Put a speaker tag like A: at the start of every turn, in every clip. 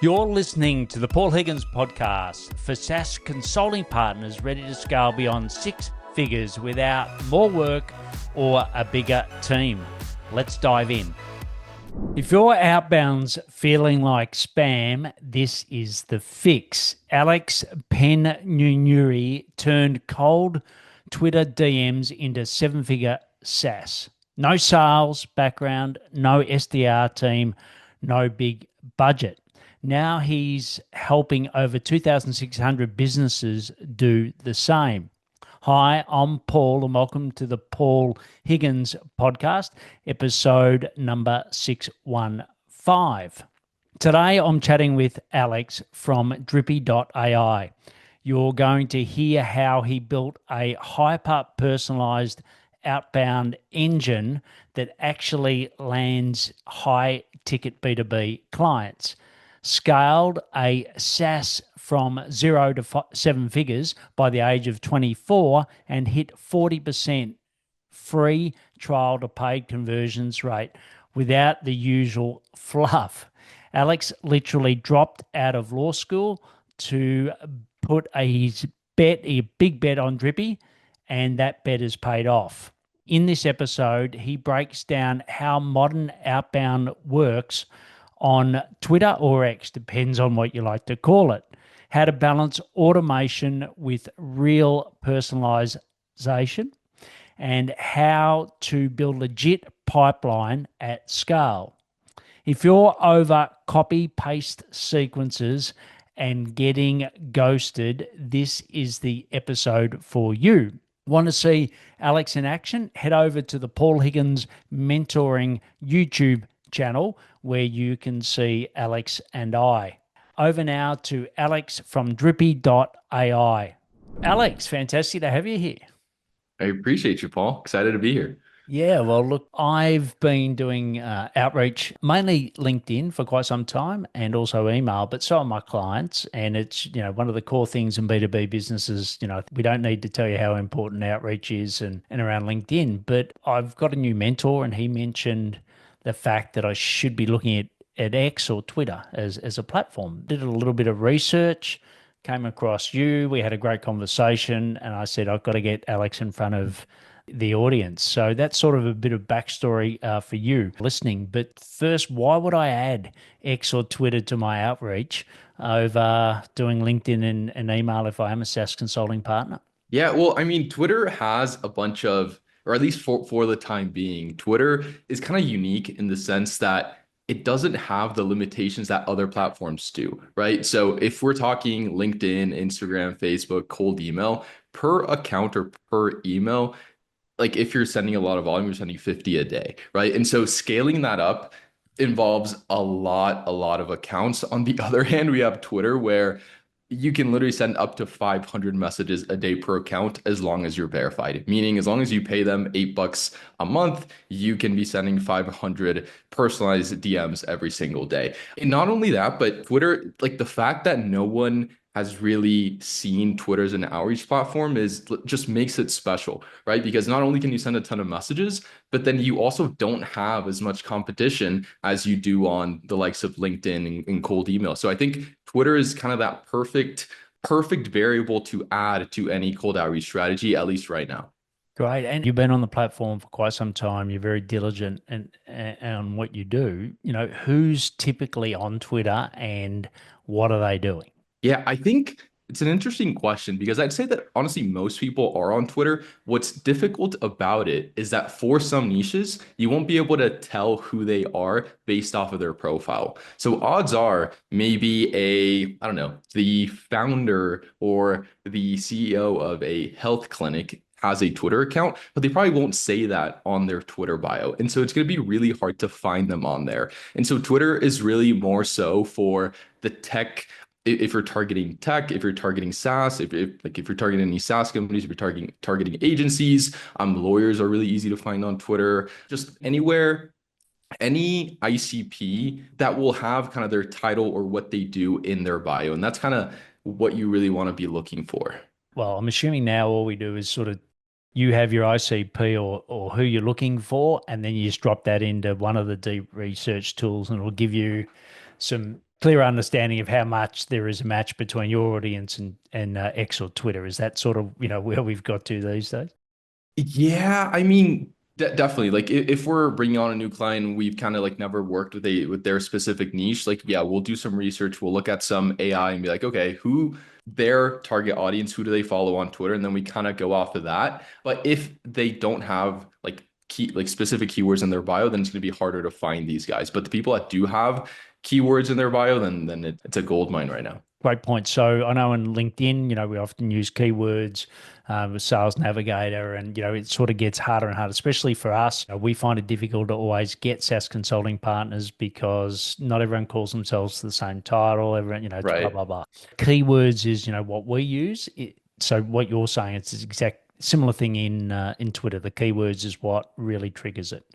A: You're listening to the Paul Higgins podcast for SaaS consulting partners ready to scale beyond six figures without more work or a bigger team. Let's dive in. If your outbound's feeling like spam, this is the fix. Alex Peñuñuri turned cold Twitter DMs into seven-figure SaaS. No sales background, no SDR team, no big budget. Now he's helping over 2,600 businesses do the same. Hi, I'm Paul, and welcome to the Paul Higgins podcast, episode number 615. Today, I'm chatting with Alex from Drippy.ai. You're going to hear how he built a hyper-personalized outbound engine that actually lands high-ticket B2B clients, scaled a SaaS from 0 to seven figures by the age of 24, and hit 40% free trial to paid conversions rate without the usual fluff. Alex literally dropped out of law school to put a big bet on Drippy, and that bet has paid off. In this episode, he breaks down how modern outbound works on Twitter or X, depends on what you like to call it, how to balance automation with real personalization, and how to build legit pipeline at scale. If you're over copy-paste sequences and getting ghosted, this is the episode for you. Want to see Alex in action? Head over to the Paul Higgins Mentoring YouTube channel where you can see Alex and I. Over now to Alex from Drippy.ai. Alex, fantastic to have you here.
B: I appreciate you, Paul. Excited to be here.
A: Yeah, well, look, I've been doing outreach, mainly LinkedIn for quite some time and also email, but so are my clients. And it's, one of the core things in B2B businesses, we don't need to tell you how important outreach is and around LinkedIn. But I've got a new mentor and he mentioned the fact that I should be looking at X or Twitter as a platform. Did a little bit of research, came across you. We had a great conversation and I said, I've got to get Alex in front of the audience. So that's sort of a bit of backstory for you listening. But first, why would I add X or Twitter to my outreach over doing LinkedIn and email if I am a SaaS consulting partner?
B: Yeah, well, I mean, Twitter has a bunch of, or at least for the time being, Twitter is kind of unique in the sense that it doesn't have the limitations that other platforms do, right? So if we're talking LinkedIn, Instagram, Facebook, cold email, per account or per email, like if you're sending a lot of volume, you're sending 50 a day, right? And so scaling that up involves a lot of accounts. On the other hand, we have Twitter where you can literally send up to 500 messages a day per account as long as you're verified. Meaning, as long as you pay them $8 a month, you can be sending 500 personalized DMs every single day. And not only that, but Twitter, like the fact that no one has really seen Twitter as an outreach platform is just makes it special, right? Because not only can you send a ton of messages, but then you also don't have as much competition as you do on the likes of LinkedIn and cold email. So I think Twitter is kind of that perfect variable to add to any cold outreach strategy, at least right now.
A: Great. And you've been on the platform for quite some time. You're very diligent and on what you do. Who's typically on Twitter and what are they doing?
B: Yeah, I think it's an interesting question because I'd say that honestly, most people are on Twitter. What's difficult about it is that for some niches, you won't be able to tell who they are based off of their profile. So odds are maybe I don't know, the founder or the CEO of a health clinic has a Twitter account, but they probably won't say that on their Twitter bio. And so it's going to be really hard to find them on there. And so Twitter is really more so for the tech if you're targeting tech, if you're targeting SaaS, if you're targeting any SaaS companies, if you're targeting agencies, lawyers are really easy to find on Twitter. Just anywhere, any ICP that will have kind of their title or what they do in their bio, and that's kind of what you really want to be looking for.
A: Well, I'm assuming now all we do is sort of you have your ICP or who you're looking for, and then you just drop that into one of the deep research tools and it'll give you some clear understanding of how much there is a match between your audience and X or Twitter. Is that sort of, where we've got to these days?
B: Yeah, I mean, definitely. Like if we're bringing on a new client and we've kind of like never worked with their specific niche, like yeah, we'll do some research. We'll look at some AI and be like, okay, who their target audience, who do they follow on Twitter? And then we kind of go off of that. But if they don't have like specific keywords in their bio, then it's going to be harder to find these guys. But the people that do have keywords in their bio, then it's a gold mine right now.
A: Great point. So I know in LinkedIn, we often use keywords with Sales Navigator, and it sort of gets harder and harder, especially for us. We find it difficult to always get SaaS consulting partners because not everyone calls themselves the same title. Everyone, it's blah
B: Right.
A: blah blah. Keywords is what we use. So what you're saying, it's the exact similar thing in Twitter. The keywords is what really triggers it.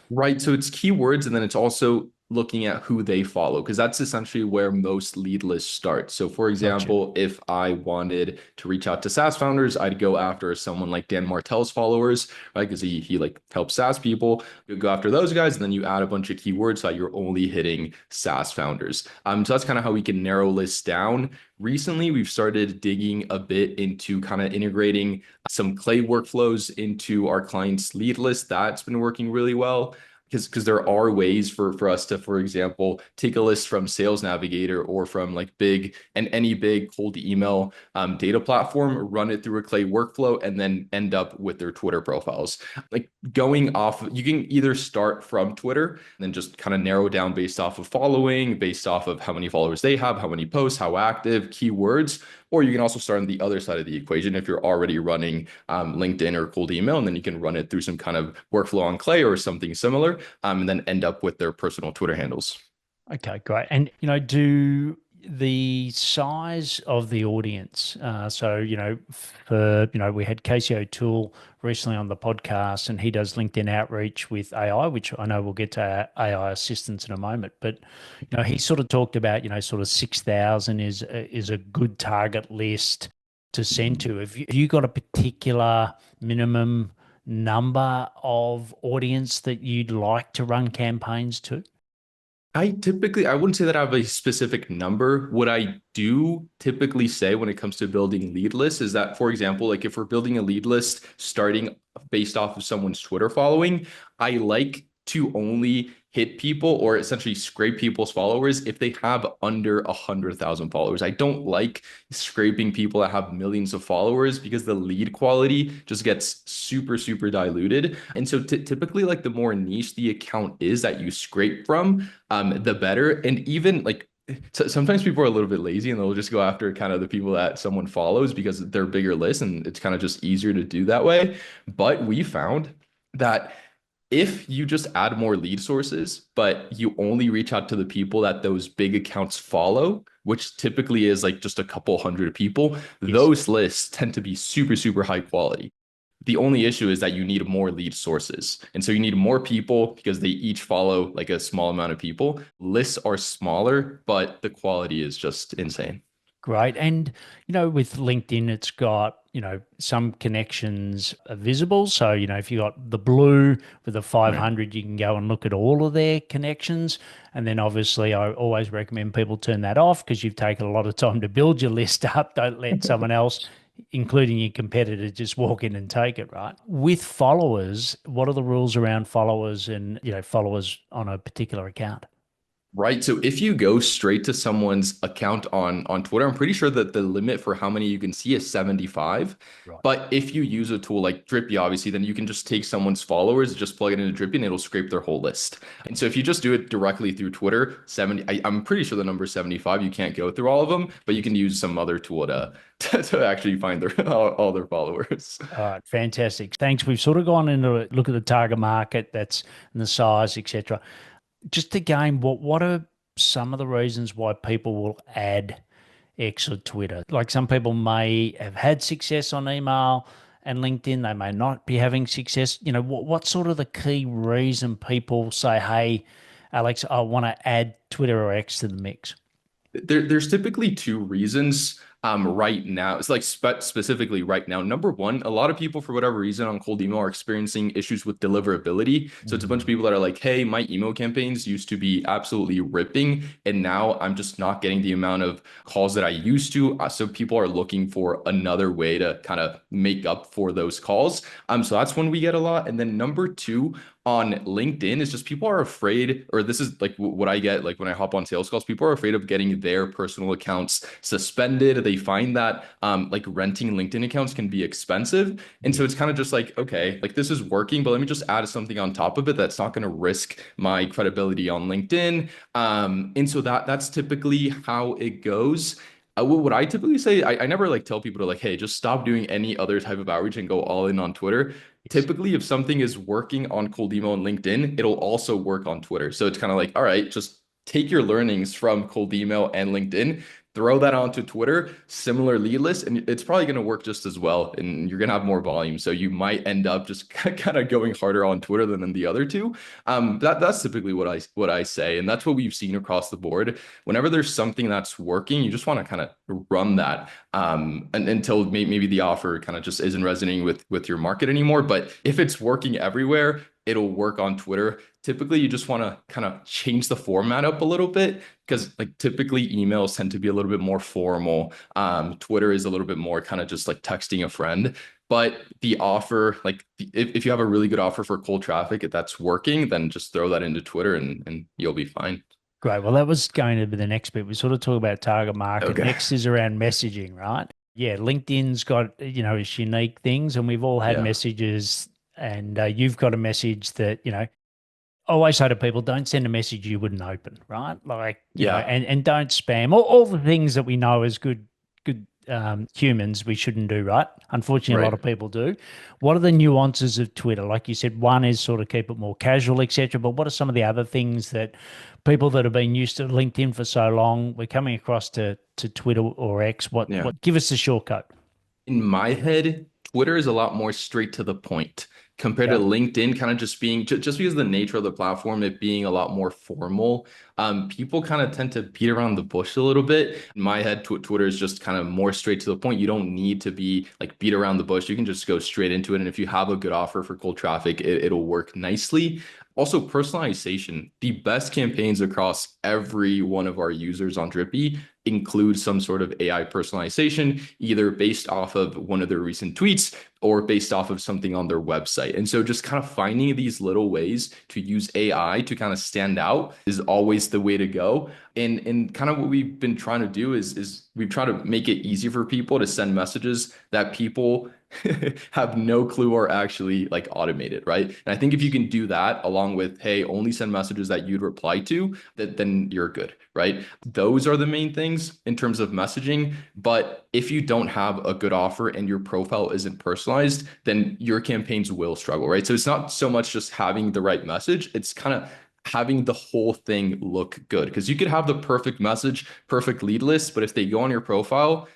B: Right. So it's keywords, and then it's also looking at who they follow, because that's essentially where most lead lists start. So, for
A: Gotcha.
B: example, if I wanted to reach out to SaaS founders, I'd go after someone like Dan Martell's followers, right? Because he like helps SaaS people. You go after those guys, and then you add a bunch of keywords so that you're only hitting SaaS founders. So that's kind of how we can narrow lists down. Recently, we've started digging a bit into kind of integrating some Clay workflows into our clients' lead list. That's been working really well because there are ways for us to, for example, take a list from Sales Navigator or from like any big cold email data platform, run it through a Clay workflow, and then end up with their Twitter profiles. Like going off, you can either start from Twitter and then just kind of narrow down based off of following, based off of how many followers they have, how many posts, how active, keywords, or you can also start on the other side of the equation if you're already running LinkedIn or cold email, and then you can run it through some kind of workflow on Clay or something similar, and then end up with their personal Twitter handles.
A: Okay, great. And, do the size of the audience, so, we had Casey O'Toole recently on the podcast, and he does LinkedIn outreach with AI, which I know we'll get to AI assistance in a moment. But, he sort of talked about, sort of 6,000 is a good target list to send to. Have you got a particular minimum number of audience that you'd like to run campaigns to?
B: I wouldn't say that I have a specific number. What I do typically say when it comes to building lead lists is that, for example, like if we're building a lead list starting based off of someone's Twitter following, I like to only hit people or essentially scrape people's followers if they have under 100,000 followers. I don't like scraping people that have millions of followers because the lead quality just gets super, super diluted. And so typically, like the more niche the account is that you scrape from, the better. And even like so sometimes people are a little bit lazy and they'll just go after kind of the people that someone follows because they're bigger lists and it's kind of just easier to do that way. But we found that if you just add more lead sources, but you only reach out to the people that those big accounts follow, which typically is like just a couple hundred people,
A: Yes.
B: those lists tend to be super, super high quality. The only issue is that you need more lead sources. And so you need more people because they each follow like a small amount of people. Lists are smaller, but the quality is just insane.
A: Great. And, with LinkedIn, it's got, some connections are visible. So, if you got the blue with the
B: Right.
A: 500, you can go and look at all of their connections. And then obviously, I always recommend people turn that off because you've taken a lot of time to build your list up. Don't let someone else, including your competitor, just walk in and take it, right? With followers, what are the rules around followers and, followers on a particular account?
B: Right. So if you go straight to someone's account on Twitter, I'm pretty sure that the limit for how many you can see is 75.
A: Right.
B: But if you use a tool like Drippy, obviously, then you can just take someone's followers, just plug it into Drippy, and it'll scrape their whole list. And so if you just do it directly through Twitter, 70, I'm pretty sure the number is 75. You can't go through all of them, but you
A: Yes.
B: can use some other tool to actually find their all their followers.
A: All right, fantastic. Thanks. We've sort of gone into a look at the target market, that's and the size, etc. Just again, what are some of the reasons why people will add X or Twitter? Like some people may have had success on email and LinkedIn, they may not be having success. What's sort of the key reason people say, "Hey, Alex, I want to add Twitter or X to the mix"?
B: There's typically two reasons right now. It's like specifically right now. Number one, a lot of people for whatever reason on cold email are experiencing issues with deliverability. So it's a bunch of
A: Mm.
B: people that are like, hey, my email campaigns used to be absolutely ripping, and now I'm just not getting the amount of calls that I used to. So people are looking for another way to kind of make up for those calls. So that's when we get a lot. And then number two, on LinkedIn is just people are afraid, or this is like what I get like when I hop on sales calls, people are afraid of getting their personal accounts suspended. They find that like renting LinkedIn accounts can be expensive. And
A: Yeah.
B: so it's kind of just like, okay, like this is working, but let me just add something on top of it that's not going to risk my credibility on LinkedIn. And so that's typically how it goes. What I typically say, I never like tell people to like, hey, just stop doing any other type of outreach and go all in on Twitter.
A: Yes.
B: Typically, if something is working on cold email and LinkedIn, it'll also work on Twitter. So it's kind of like, all right, just take your learnings from cold email and LinkedIn, throw that onto Twitter, similar lead list, and it's probably going to work just as well. And you're going to have more volume. So you might end up just kind of going harder on Twitter than in the other two. That's typically what I say. And that's what we've seen across the board. Whenever there's something that's working, you just want to kind of run that and until maybe the offer kind of just isn't resonating with your market anymore. But if it's working everywhere, it'll work on Twitter. Typically, you just want to kind of change the format up a little bit because like typically emails tend to be a little bit more formal. Twitter is a little bit more kind of just like texting a friend. But the offer, like if you have a really good offer for cold traffic, if that's working, then just throw that into Twitter and you'll be fine.
A: Great. Well, that was going to be the next bit. We sort of talk about target market.
B: Okay.
A: Next is around messaging, right? Yeah, LinkedIn's got, its unique things, and we've all had
B: Yeah.
A: messages, and you've got a message that, I always say to people, don't send a message you wouldn't open, right? Like,
B: Yeah.
A: and don't spam. All the things that we know as good humans we shouldn't do, right? Unfortunately, a lot
B: Right.
A: of people do. What are the nuances of Twitter? Like you said, one is sort of keep it more casual, etc. But what are some of the other things that people that have been used to LinkedIn for so long, we're coming across to Twitter or X?
B: Yeah.
A: What give us a shortcut?
B: In my head, Twitter is a lot more straight to the point compared to
A: Yeah.
B: LinkedIn, kind of just being just because of the nature of the platform, it being a lot more formal. People kind of tend to beat around the bush a little bit. In my head, Twitter is just kind of more straight to the point. You don't need to be like beat around the bush. You can just go straight into it. And if you have a good offer for cold traffic, it'll work nicely. Also, personalization. The best campaigns across every one of our users on Drippy include some sort of AI personalization, either based off of one of their recent tweets or based off of something on their website. And so just kind of finding these little ways to use AI to kind of stand out is always the way to go. And kind of what we've been trying to do is we've tried to make it easy for people to send messages that people have no clue are actually like automated, right? And I think if you can do that along with, hey, only send messages that you'd reply to, that then you're good, right? Those are the main things in terms of messaging. But if you don't have a good offer and your profile isn't personalized, then your campaigns will struggle, right? So it's not so much just having the right message, it's kind of having the whole thing look good because you could have the perfect message, perfect lead list, but if they go on your profile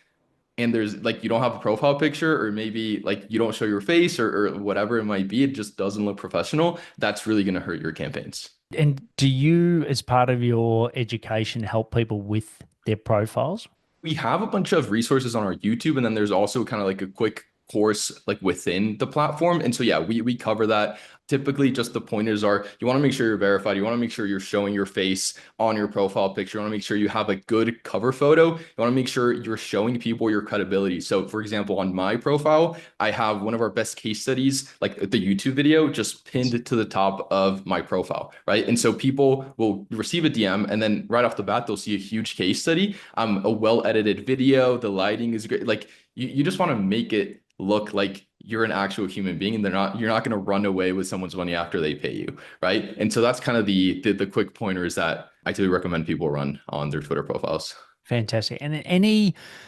B: and there's like you don't have a profile picture or maybe like you don't show your face or whatever it might be, it just doesn't look professional, that's really going to hurt your campaigns.
A: And do you, as part of your education, help people with their profiles?
B: We have a bunch of resources on our YouTube, and then there's also kind of like a quick course like within the platform. And so yeah, we cover that. Typically, just the pointers are you want to make sure you're verified. You want to make sure you're showing your face on your profile picture. You want to make sure you have a good cover photo. You want to make sure you're showing people your credibility. So, for example, on my profile, I have one of our best case studies, like the YouTube video, just pinned to the top of my profile, right? And so people will receive a DM, and then right off the bat, they'll see a huge case study, a well-edited video. The lighting is great. Like you just want to make it look like you're an actual human being and you're not going to run away with someone's money after they pay you, right? And so that's kind of the quick pointers that I do recommend people run on their Twitter profiles.
A: Fantastic. And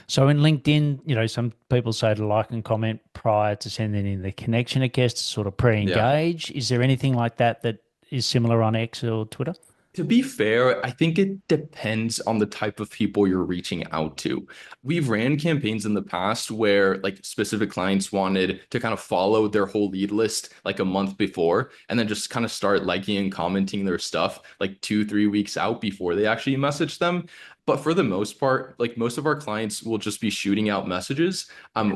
A: so in LinkedIn, some people say to like and comment prior to sending in the connection request to sort of
B: Yeah.
A: pre-engage. Is there anything like that that is similar on X or Twitter?
B: To be fair, I think it depends on the type of people you're reaching out to. We've ran campaigns in the past where like specific clients wanted to kind of follow their whole lead list like a month before and then just kind of start liking and commenting their stuff like 2, 3 weeks out before they actually message them. But for the most part, like most of our clients will just be shooting out messages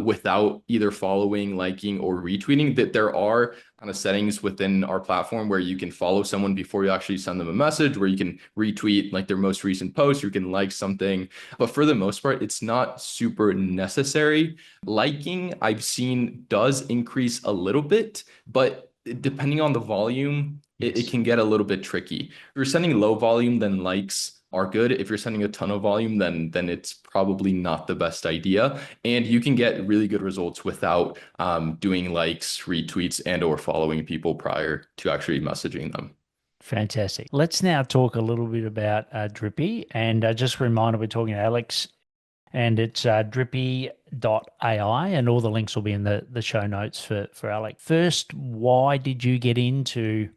B: without either following, liking, or retweeting. That there are kind of settings within our platform where you can follow someone before you actually send them a message, where you can retweet like their most recent post, you can like something. But for the most part, it's not super necessary. Liking, I've seen does increase a little bit, but depending on the volume, it
A: Yes.
B: can get a little bit tricky. If you're sending low volume, then likes are good. If you're sending a ton of volume, then it's probably not the best idea. And you can get really good results without doing likes, retweets, and or following people prior to actually messaging them.
A: Fantastic. Let's now talk a little bit about Drippy. And just a reminder, we're talking to Alex, and it's drippy.ai, and all the links will be in the show notes for Alex. First, why did you get into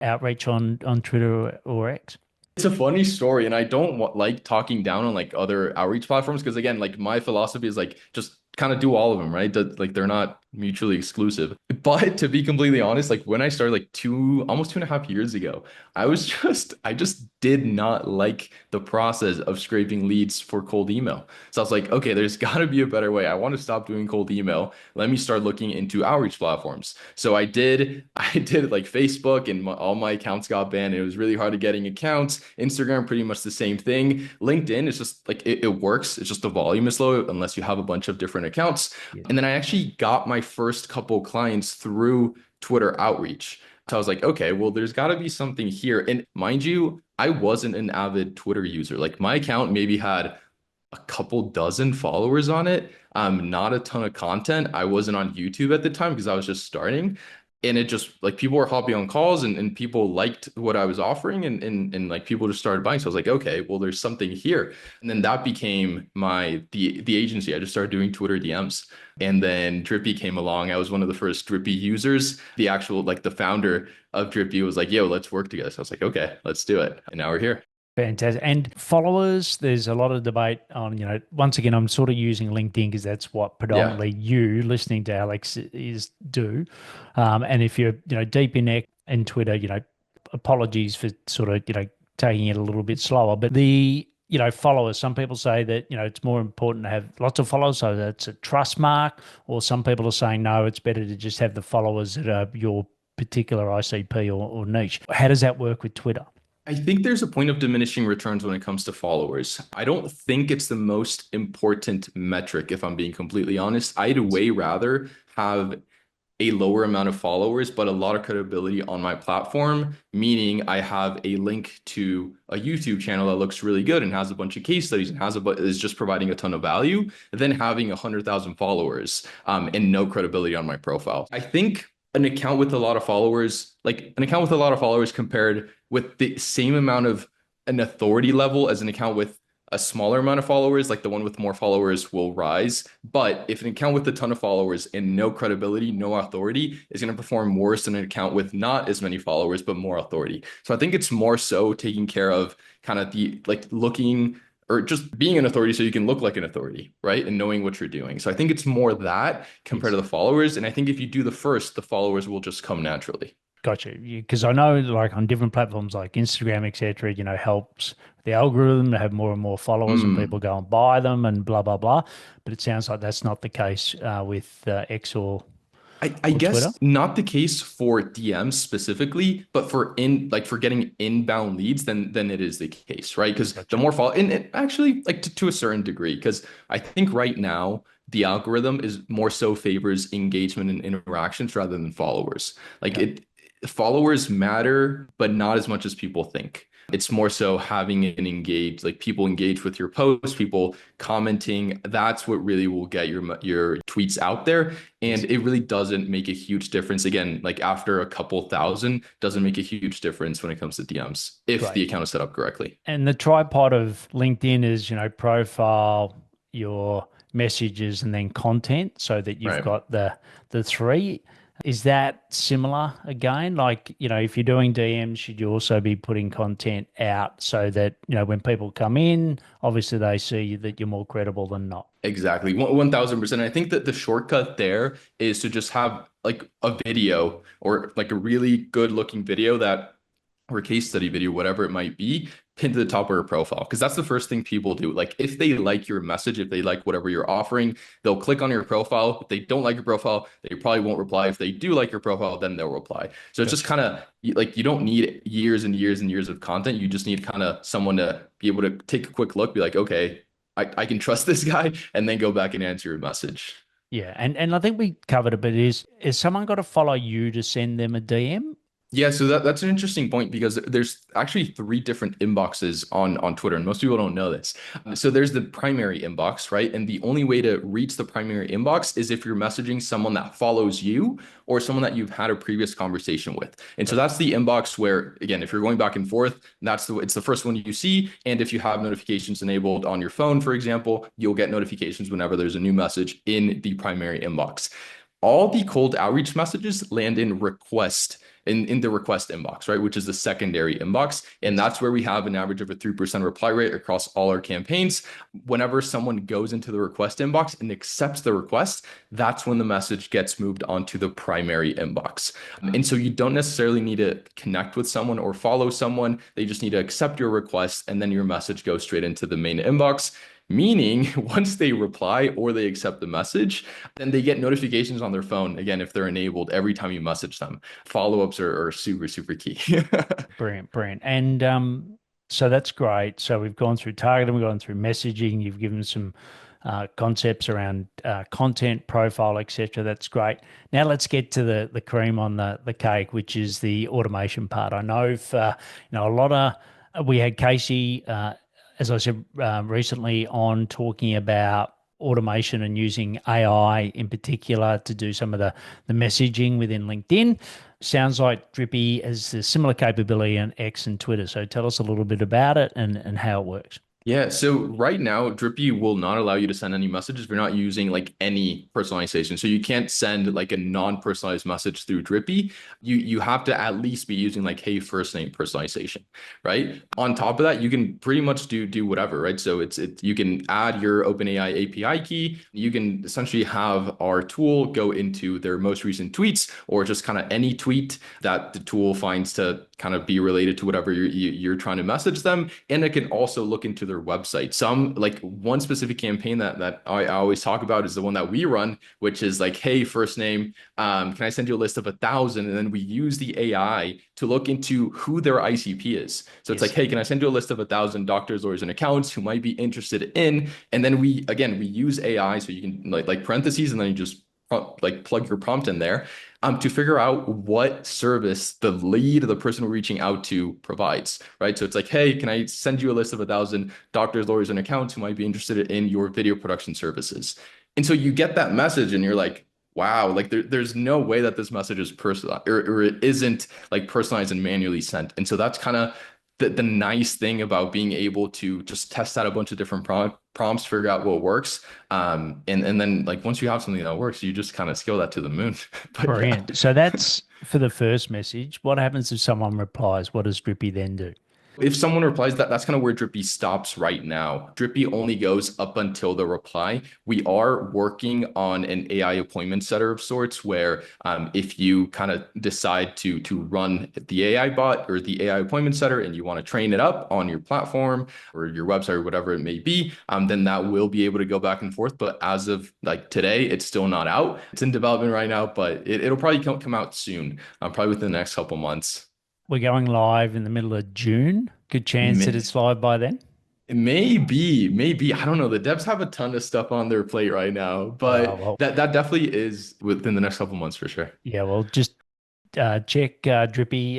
A: outreach on Twitter or X?
B: It's a funny story, and I don't like talking down on like other outreach platforms because again, like my philosophy is like just kind of do all of them, right? Like they're not mutually exclusive. But to be completely honest, like when I started like almost 2.5 years ago, I just did not like the process of scraping leads for cold email. So I was like, okay, there's got to be a better way. I want to stop doing cold email. Let me start looking into outreach platforms. So I did like Facebook, and all my accounts got banned. It was really hard to getting accounts. Instagram, pretty much the same thing. LinkedIn is just like it works. It's just the volume is low unless you have a bunch of different accounts.
A: Yeah.
B: And then I actually got my first couple clients through Twitter outreach. So I was like, okay, well, there's got to be something here. And mind you, I wasn't an avid Twitter user. Like my account maybe had a couple dozen followers on it. Not a ton of content. I wasn't on YouTube at the time because I was just starting. And it just like people were hopping on calls, and people liked what I was offering, and like people just started buying. So I was like, okay, well, there's something here. And then that became the agency. I just started doing Twitter DMs. And then Drippy came along. I was one of the first Drippy users. The actual like the founder of Drippy was like, yo, let's work together. So I was like, okay, let's do it. And now we're here.
A: Fantastic. And followers, there's a lot of debate on, once again, I'm sort of using LinkedIn because that's what
B: Yeah.
A: predominantly you listening to Alex is do. And if you're, deep in Twitter, apologies for sort of, taking it a little bit slower. But followers, some people say that, it's more important to have lots of followers, so that's a trust mark. Or some people are saying, no, it's better to just have the followers that are your particular ICP or niche. How does that work with Twitter?
B: I think there's a point of diminishing returns when it comes to followers. I don't think it's the most important metric, if I'm being completely honest. I'd way rather have a lower amount of followers, but a lot of credibility on my platform, meaning I have a link to a YouTube channel that looks really good and has a bunch of case studies and is just providing a ton of value, than having 100,000 followers and no credibility on my profile. I think an account with a lot of followers compared with the same amount of an authority level as an account with a smaller amount of followers, like the one with more followers will rise. But if an account with a ton of followers and no credibility, no authority is going to perform worse than an account with not as many followers, but more authority. So I think it's more so taking care of kind of the like looking or just being an authority so you can look like an authority, right? And knowing what you're doing. So I think it's more that compared
A: Yes.
B: to the followers. And I think if you do the first, the followers will just come naturally.
A: Gotcha. Because I know, like on different platforms like Instagram, etc., helps the algorithm to have more and more followers and people
B: Mm.
A: go and buy them and blah blah blah. But it sounds like that's not the case with X
B: I
A: or Twitter.
B: guess not the case for DMs specifically, but for getting inbound leads, then it is the case, right? Because the
A: Gotcha.
B: more follow and it actually like to a certain degree, because I think right now the algorithm is more so favors engagement and interactions rather than followers. Like
A: Okay.
B: it followers matter, but not as much as people think. It's more so having an engaged, like people engage with your posts, people commenting. That's what really will get your tweets out there. And
A: Yes.
B: it really doesn't make a huge difference. Again, like after a couple thousand, doesn't make a huge difference when it comes to DMs if
A: Great.
B: the account is set up correctly.
A: And the tripod of LinkedIn is, profile, your messages, and then content, so that you've
B: Right.
A: got the three. Is that similar again? Like, if you're doing DMs, should you also be putting content out so that, when people come in, obviously they see that you're more credible than not?
B: Exactly. 1000%. I think that the shortcut there is to just have like a video or like a really good looking video that or case study video, whatever it might be, pinned to the top of your profile, because that's the first thing people do. Like if they like your message, if they like whatever you're offering, they'll click on your profile. If they don't like your profile, they probably won't reply. If they do like your profile, then they'll reply. So it's just
A: Gotcha.
B: kind of like you don't need years and years and years of content. You just need kind of someone to be able to take a quick look, be like, okay, I can trust this guy, and then go back and answer your message.
A: Yeah, and I think we covered it, but is someone got to follow you to send them a DM?
B: Yeah, so that's an interesting point because there's actually three different inboxes on Twitter, and most people don't know this. So there's the primary inbox, right? And the only way to reach the primary inbox is if you're messaging someone that follows you or someone that you've had a previous conversation with. And so that's the inbox where, again, if you're going back and forth, it's the first one you see. And if you have notifications enabled on your phone, for example, you'll get notifications whenever there's a new message in the primary inbox. All the cold outreach messages land in the request inbox, right? Which is the secondary inbox. And
A: Yes.
B: that's where we have an average of a 3% reply rate across all our campaigns. Whenever someone goes into the request inbox and accepts the request, that's when the message gets moved onto the primary inbox. And so you don't necessarily need to connect with someone or follow someone. They just need to accept your request, and then your message goes straight into the main inbox. Meaning, once they reply or they accept the message, then they get notifications on their phone, again, if they're enabled every time you message them. Follow-ups are super, super key.
A: Brilliant, brilliant. And so that's great. So we've gone through targeting, we've gone through messaging, you've given some concepts around content profile, etc. That's great. Now let's get to the cream on the cake, which is the automation part. I know for a lot of we had Casey, as I said recently, on talking about automation and using AI in particular to do some of the messaging within LinkedIn. Sounds like Drippy has a similar capability on X and Twitter. So tell us a little bit about it and how it works.
B: Yeah, so right now, Drippy will not allow you to send any messages if you're not using like any personalization. So you can't send like a non-personalized message through Drippy. You have to at least be using like hey first name personalization, right? On top of that, you can pretty much do whatever, right? So you can add your OpenAI API key. You can essentially have our tool go into their most recent tweets or just kind of any tweet that the tool finds to kind of be related to whatever you're trying to message them. And it can also look into their website. Some like one specific campaign that I always talk about is the one that we run, which is like, hey, first name, can I send you a list of 1,000? And then we use the AI to look into who their ICP is. So it's like,
A: Yes.
B: hey, can I send you a list of 1,000 doctors, lawyers, and accountants who might be interested in? And then we use AI so you can like parentheses and then you just like plug your prompt in there to figure out what service the lead of the person we're reaching out to provides, right? So it's like, hey, can I send you a list of 1,000 doctors, lawyers, and accountants who might be interested in your video production services? And so you get that message and you're like, wow, like there's no way that this message is personalized or it isn't like personalized and manually sent. And so that's kind of the nice thing about being able to just test out a bunch of different prompts, figure out what works. And then like once you have something that works, you just kind of scale that to the moon. But yeah.
A: Brilliant. So that's for the first message. What happens if someone replies? What does Drippy then do?
B: If someone replies that's kind of where Drippy stops right now. Drippy only goes up until the reply. We are working on an AI appointment setter of sorts where if you kind of decide to run the AI bot or the AI appointment setter and you want to train it up on your platform or your website or whatever it may be, then that will be able to go back and forth. But as of like today, it's still not out. It's in development right now, but it'll probably come out soon, probably within the next couple months.
A: We're going live in the middle of June. Good chance that
B: May-
A: it's live by then.
B: Maybe. I don't know. The devs have a ton of stuff on their plate right now, but
A: Well,
B: that definitely is within the next couple months for sure.
A: yeah, well, just check Drippy,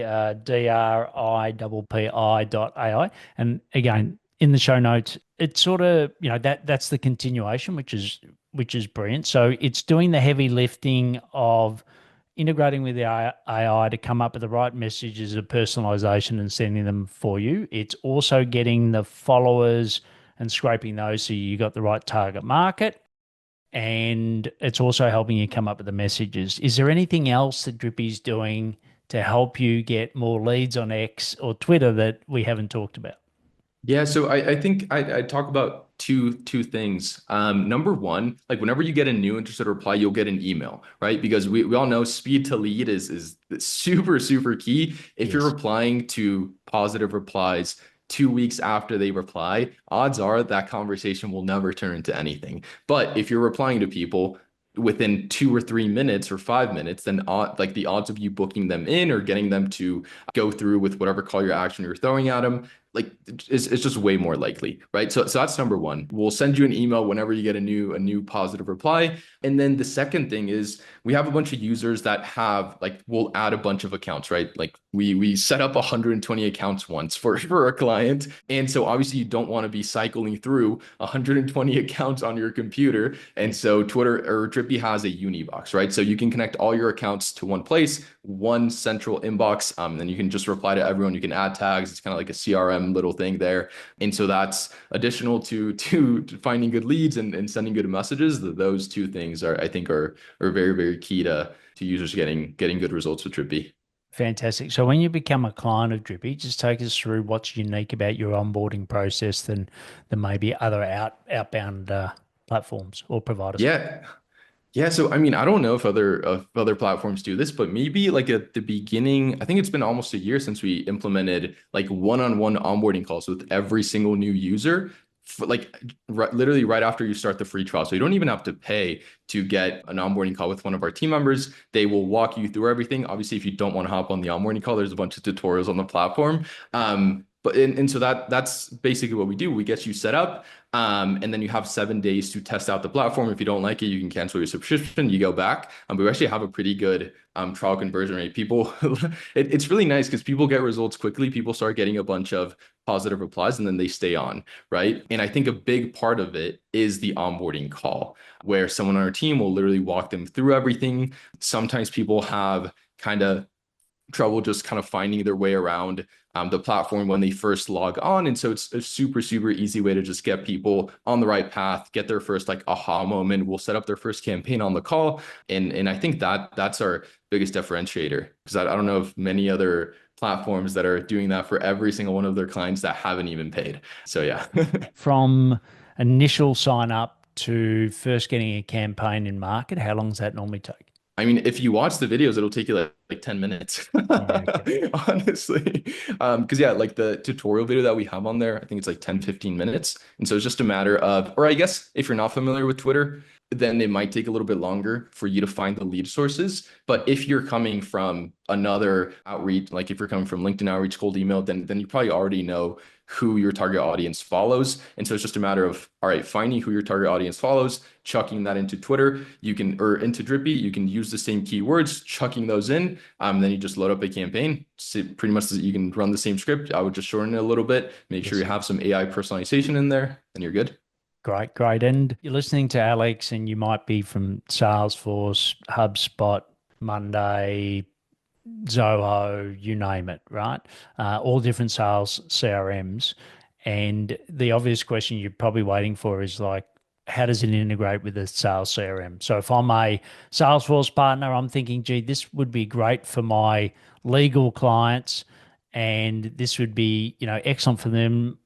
A: DRIPPI.ai. And again, in the show notes, it's sort of, that's the continuation, which is brilliant. So it's doing the heavy lifting of integrating with the AI to come up with the right messages of personalization and sending them for you. It's also getting the followers and scraping those so you got the right target market. And it's also helping you come up with the messages. Is there anything else that Drippy's doing to help you get more leads on X or Twitter that we haven't talked about?
B: Yeah, so I think I talk about two things. Number one, like whenever you get a new interested reply, you'll get an email, right? Because we all know speed to lead is super, super key. If you're
A: Yes.
B: replying to positive replies 2 weeks after they reply, odds are that conversation will never turn into anything. But if you're replying to people within 2 or 3 minutes or 5 minutes, then like the odds of you booking them in or getting them to go through with whatever call your action you're throwing at them, like it's just way more likely, right? So that's number one. We'll send you an email whenever you get a new positive reply. And then the second thing is we have a bunch of users that have like we'll add a bunch of accounts, right? Like we set up 120 accounts once for a client. And so obviously you don't want to be cycling through 120 accounts on your computer. And so Twitter or Drippy has a Unibox, right? So you can connect all your accounts to one place, one central inbox. Then you can just reply to everyone. You can add tags. It's kind of like a CRM little thing there. And so that's additional to finding good leads and sending good messages. Those two things are, I think, are very, very key to users getting good results with Drippy.
A: Fantastic. So when you become a client of Drippy, just take us through what's unique about your onboarding process than maybe other outbound platforms or providers.
B: Yeah. Yeah, so I mean, I don't know if other platforms do this, but maybe like at the beginning, I think it's been almost a year since we implemented like one-on-one onboarding calls with every single new user, like literally right after you start the free trial. So you don't even have to pay to get an onboarding call with one of our team members. They will walk you through everything. Obviously, if you don't want to hop on the onboarding call, there's a bunch of tutorials on the platform. But so that's basically what we do. We get you set up. And then you have 7 days to test out the platform. If you don't like it, you can cancel your subscription. You go back. But we actually have a pretty good trial conversion rate. People, it's really nice because people get results quickly. People start getting a bunch of positive replies and then they stay on, right? And I think a big part of it is the onboarding call, where someone on our team will literally walk them through everything. Sometimes people have kind of trouble just kind of finding their way around the platform when they first log on. And so it's a super, super easy way to just get people on the right path, get their first like aha moment. We'll set up their first campaign on the call. And I think that's our biggest differentiator, because I don't know of many other platforms that are doing that for every single one of their clients that haven't even paid. So yeah.
A: From initial sign up to first getting a campaign in market, how long does that normally take?
B: I mean, if you watch the videos, it'll take you like 10 minutes,
A: Yeah, okay.
B: honestly. Because yeah, like the tutorial video that we have on there, I think it's like 10, 15 minutes. And so it's just a matter of, or I guess if you're not familiar with Twitter, then it might take a little bit longer for you to find the lead sources. But if you're coming from another outreach, like if you're coming from LinkedIn outreach, cold email, then you probably already know who your target audience follows. And so it's just a matter of, all right, finding who your target audience follows, chucking that into Twitter, or into Drippy, you can use the same keywords, chucking those in, then you just load up a campaign. So pretty much you can run the same script. I would just shorten it a little bit, make sure you have some AI personalization in there, and you're good.
A: Great, great. And you're listening to Alex, and you might be from Salesforce, HubSpot, Monday, Zoho, you name it, right? All different sales CRMs. And the obvious question you're probably waiting for is like, how does it integrate with the sales CRM? So if I'm a Salesforce partner, I'm thinking, gee, this would be great for my legal clients, and this would be, excellent for them,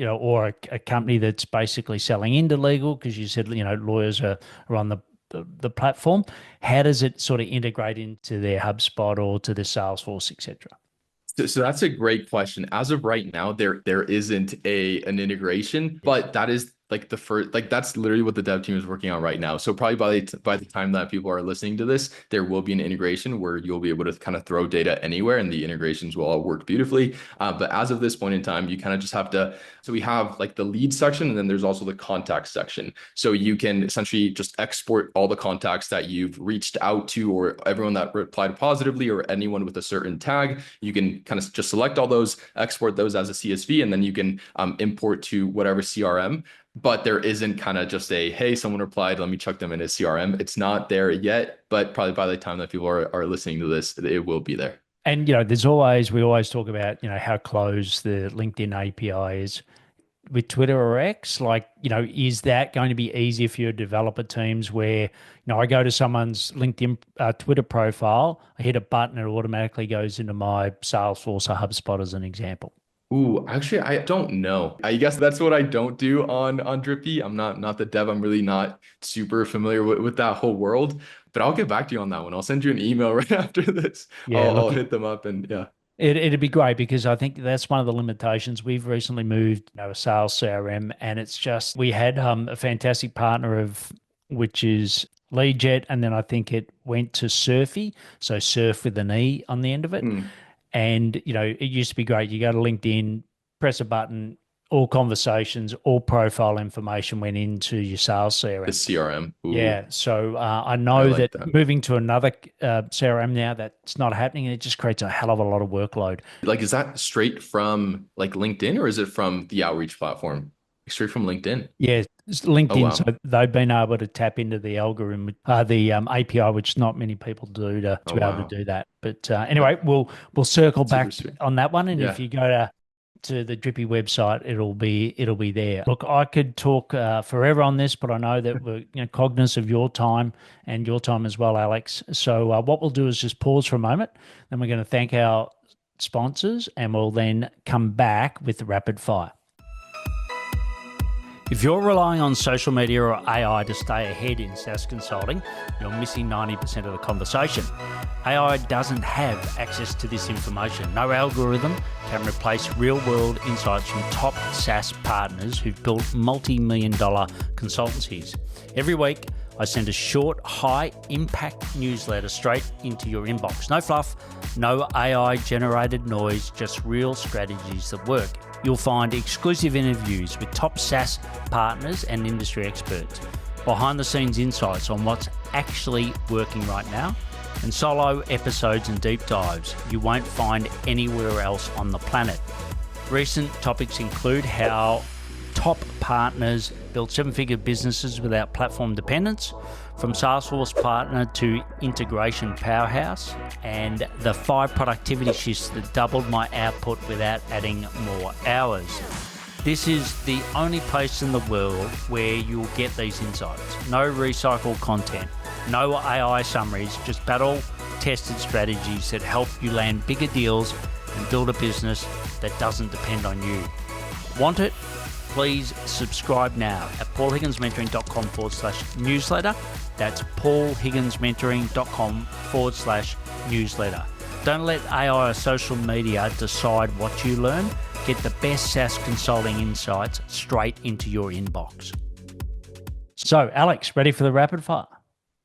A: or a company that's basically selling into legal, because you said, lawyers are on the platform. How does it sort of integrate into their HubSpot or to the Salesforce, etc.?
B: So that's a great question. As of right now, there isn't an integration, but that is like the first, like that's literally what the dev team is working on right now. So probably by the time that people are listening to this, there will be an integration where you'll be able to kind of throw data anywhere, and the integrations will all work beautifully. But as of this point in time, you kind of just have to. So we have like the lead section, and then there's also the contact section. So you can essentially just export all the contacts that you've reached out to, or everyone that replied positively, or anyone with a certain tag. You can kind of just select all those, export those as a CSV, and then you can import to whatever CRM. But there isn't kind of just a, hey, someone replied, let me chuck them in a CRM. It's not there yet, but probably by the time that people are listening to this, it will be there.
A: And, we always talk about, how close the LinkedIn API is with Twitter or X. Like, is that going to be easier for your developer teams where, I go to someone's LinkedIn Twitter profile, I hit a button, it automatically goes into my Salesforce or HubSpot as an example?
B: Ooh, actually, I don't know. I guess that's what I don't do on Drippy. I'm not the dev. I'm really not super familiar with that whole world. But I'll get back to you on that one. I'll send you an email right after this.
A: Yeah,
B: I'll
A: look,
B: hit them up and yeah.
A: It'd be great because I think that's one of the limitations. We've recently moved, a sales CRM, and it's just we had a fantastic partner of which is LeadJet, and then I think it went to Surfy, so Surf with an E on the end of it.
B: Hmm.
A: And it used to be great. You go to LinkedIn, press a button, all conversations, all profile information went into your sales
B: The
A: CRM.
B: CRM. Ooh,
A: Yeah, so I
B: I
A: know
B: like
A: that
B: that.
A: moving to another CRM now, that's not happening, and it just creates a hell of a lot of workload.
B: Like, is that straight from like LinkedIn or is it from the outreach platform? Straight from LinkedIn.
A: Yeah, it's
B: Oh,
A: LinkedIn, so
B: wow.
A: they've been able to tap into the algorithm, the API, which not many people do to
B: Oh,
A: be able to
B: wow.
A: do that. But
B: That,
A: anyway, we'll circle
B: super
A: back
B: sweet.
A: on that one, and if
B: Yeah.
A: you go to the Drippy website, it'll be there. Look, I could talk forever on this, but I know that we're cognizant of your time and your time as well, Alex. So what we'll do is just pause for a moment, then we're going to thank our sponsors, and we'll then come back with the rapid fire. If you're relying on social media or AI to stay ahead in SaaS consulting, you're missing 90% of the conversation. AI doesn't have access to this information. No algorithm can replace real-world insights from top SaaS partners who've built multi-million-dollar consultancies. Every week, I send a short, high-impact newsletter straight into your inbox. No fluff, no AI-generated noise, just real strategies that work. You'll find exclusive interviews with top SaaS partners and industry experts, behind-the-scenes insights on what's actually working right now, and solo episodes and deep dives you won't find anywhere else on the planet. Recent topics include how top partners build seven-figure businesses without platform dependence, from Salesforce partner to integration powerhouse, and the 5 productivity shifts that doubled my output without adding more hours. This is the only place in the world where you'll get these insights. No recycled content, no AI summaries, just battle-tested strategies that help you land bigger deals and build a business that doesn't depend on you. Want it? Please subscribe now at paulhigginsmentoring.com/newsletter. That's paulhigginsmentoring.com/newsletter. Don't let AI or social media decide what you learn. Get the best SaaS consulting insights straight into your inbox. So, Alex, ready for the rapid fire?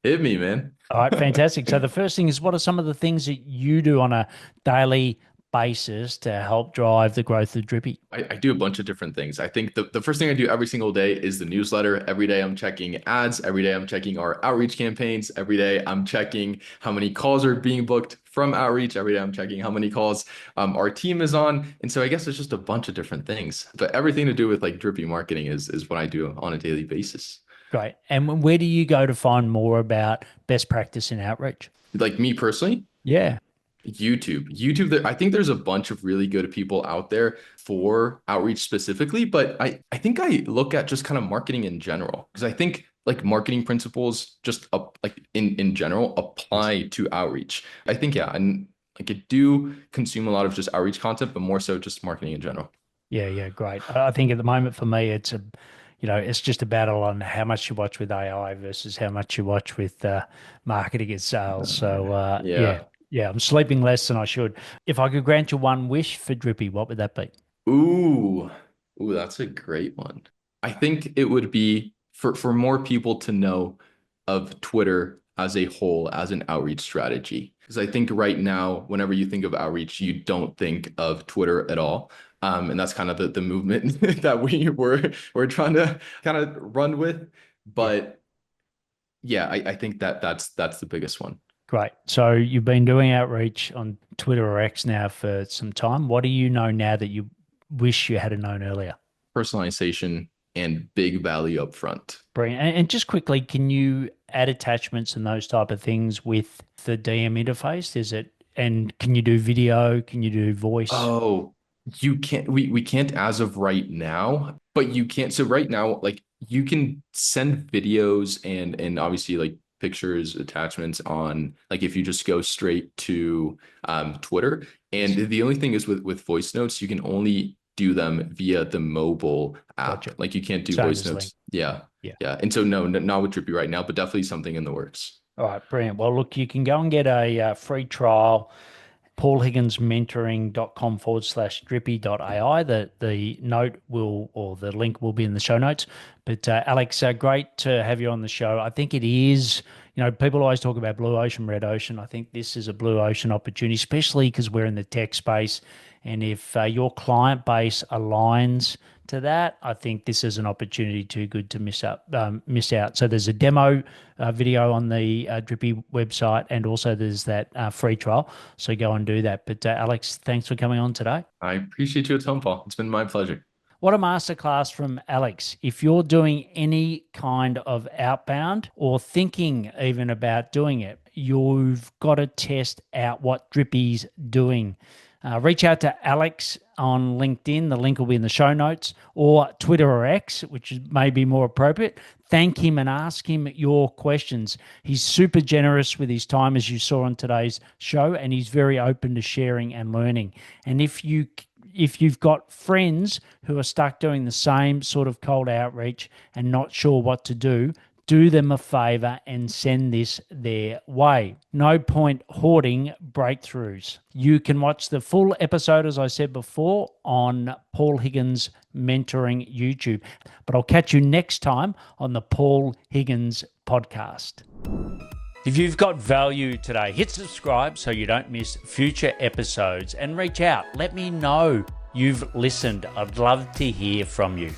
B: Hit me, man.
A: All right, fantastic. So the first thing is, what are some of the things that you do on a daily basis to help drive the growth of Drippy?
B: I do a bunch of different things. I think the first thing I do every single day is the newsletter. Every day I'm checking ads. Every day I'm checking our outreach campaigns. Every day I'm checking how many calls are being booked from outreach. Every day I'm checking how many calls our team is on. And so I guess it's just a bunch of different things. But everything to do with like Drippy marketing is what I do on a daily basis.
A: Great. And where do you go to find more about best practice in outreach?
B: Like me personally,
A: Yeah.
B: YouTube, I think there's a bunch of really good people out there for outreach specifically, but I think I look at just kind of marketing in general because I think like marketing principles just up like in general
A: Yes.
B: apply to outreach. I think yeah, and like I do consume a lot of just outreach content, but more so just marketing in general.
A: Yeah, yeah, great. I think at the moment for me, it's just a battle on how much you watch with AI versus how much you watch with marketing and sales. So yeah,
B: Yeah.
A: yeah, I'm sleeping less than I should. If I could grant you one wish for Drippy, what would that be?
B: Ooh, that's a great one. I think it would be for more people to know of Twitter as a whole as an outreach strategy. Because I think right now, whenever you think of outreach, you don't think of Twitter at all. And that's kind of the movement that we're trying to kind of run with.
A: Yeah,
B: But yeah, I think that's the biggest one.
A: great. So you've been doing outreach on Twitter or X now for some time. What do you know now that you wish you had known earlier?
B: Personalization and big value up front.
A: Brilliant. And just quickly, can you add attachments and those type of things with the DM interface? And can you do video? Can you do voice?
B: Oh, you can't we can't as of right now, but you can't. So right now, like you can send videos and obviously like pictures, attachments on like if you just go straight to Twitter. And
A: Yes.
B: the only thing is with voice notes, you can only do them via the mobile app.
A: Gotcha.
B: Like you can't do
A: Same
B: voice
A: as Link.
B: notes. Yeah.
A: Yeah.
B: Yeah. And so no, not with Drippy right now, but definitely something in the works.
A: All right. Brilliant. Well, look, you can go and get a free trial paulhigginsmentoring.com/drippy.ai. The note will, or the link will be in the show notes. But Alex, great to have you on the show. I think it is, people always talk about blue ocean, red ocean. I think this is a blue ocean opportunity, especially because we're in the tech space. And if your client base aligns to that, I think this is an opportunity too good to miss out. So there's a demo video on the Drippy website, and also there's that free trial. So go and do that. But Alex, thanks for coming on today.
B: I appreciate you a ton, Paul. It's been my pleasure.
A: What a masterclass from Alex. If you're doing any kind of outbound or thinking even about doing it, you've got to test out what Drippy's doing. Reach out to Alex on LinkedIn. The link will be in the show notes, or Twitter or X, which may be more appropriate. Thank him and ask him your questions. He's super generous with his time, as you saw on today's show, and he's very open to sharing and learning. And if you've got friends who are stuck doing the same sort of cold outreach and not sure what to do them a favor and send this their way. No point hoarding breakthroughs. You can watch the full episode, as I said before, on Paul Higgins Mentoring YouTube. But I'll catch you next time on the Paul Higgins podcast. If you've got value today, hit subscribe so you don't miss future episodes, and reach out. Let me know you've listened. I'd love to hear from you.